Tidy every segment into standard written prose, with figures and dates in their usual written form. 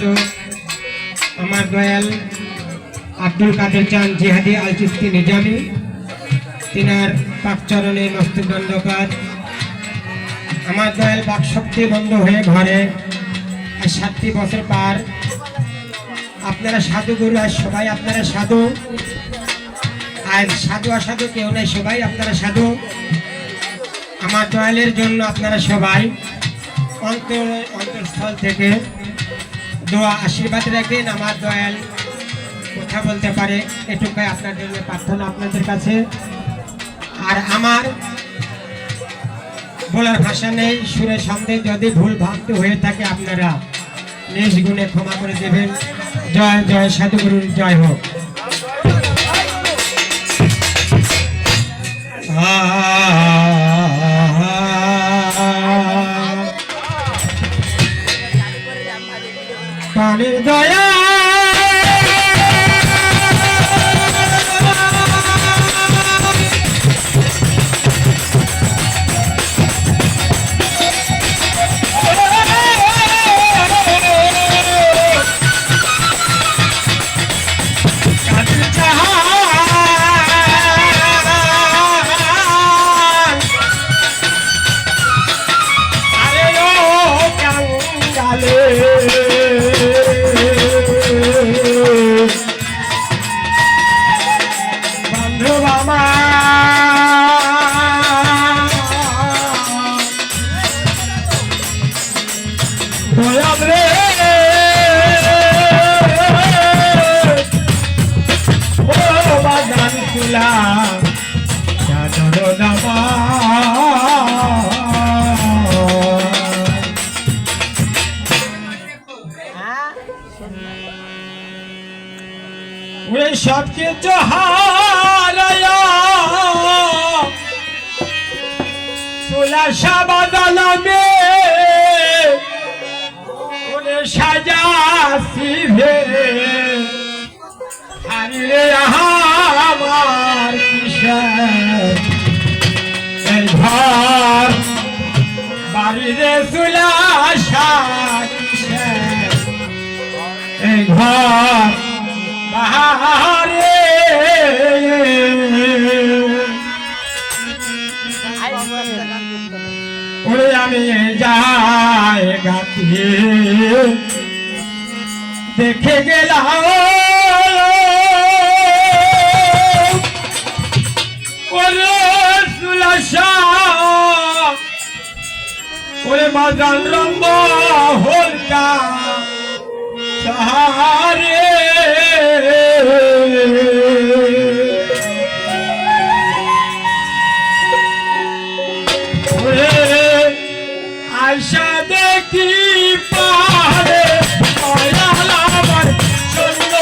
তো আমার দয়াল আব্দুল কাদের চান জিহাদি আল চিস্তি নিজামী তিনার পাকচরণে মস্তক দণ্ডকার। আমার দয়াল বাকশক্তি বন্ধ হয়ে ঘরে আর 7টি বছর পার। আপনারা সাধু গুরু আর সবাই আপনারা সাধু, আর সাধু অসাধু কেউ নাই, সবাই আপনারা সাধু। আমার দয়ালের জন্য আপনারা সবাই অন্তরস্থল থেকে দোয়া আশীর্বাদ রাখবেন। আমার দয়াল কথা বলতে পারে, এটুকুই আপনার জন্য প্রার্থনা আপনাদের কাছে। আর আমার বলার ভাষা নেই, সুরে সন্দেহ যদি ভুল ভ্রান্তি হয়ে থাকে আপনারা নিজ গুণে ক্ষমা করে দেবেন। জয় জয় সাধুগুরুর জয় হোক। প্রাণের দয়া সব কিছু হারায়া সোলা সাবাদালামে ওরে সাজাসি ভে হারিয়ে আমার কিসের এই ঘর বাড়িরে সোলা কিসের এই ঘর বাহারে ওরে আমি যাই গাতি দেখে গেলাম ওরে সুলাশা ওরে মাজান রঙ্গ হলকা সাহারে আশা দেখি পারে আমার জন্য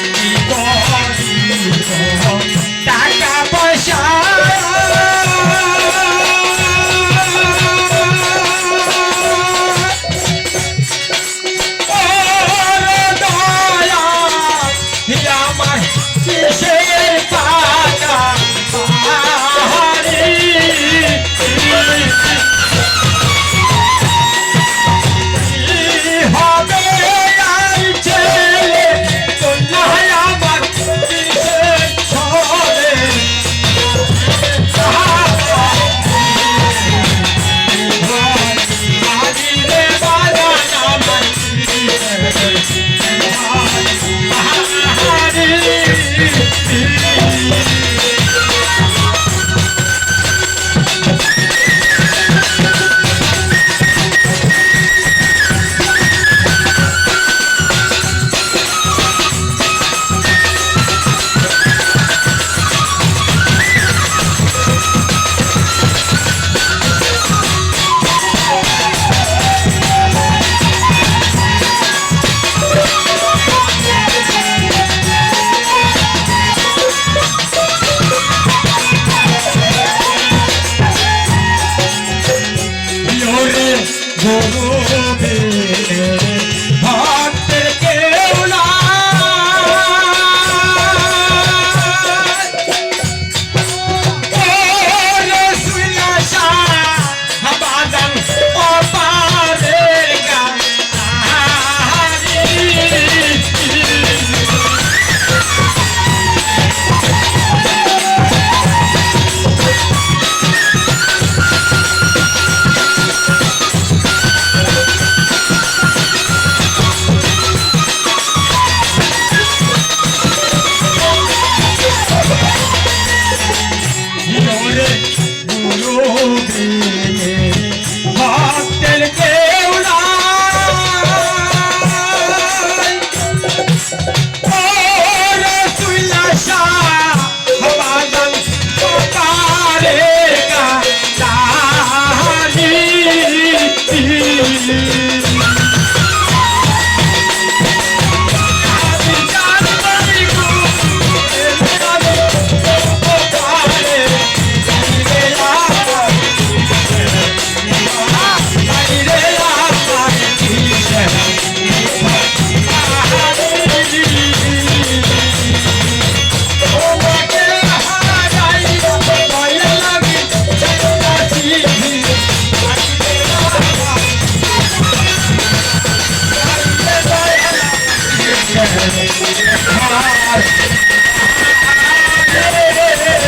কি করিব টাকা পয়সা ওরে দয়া আমার কিসে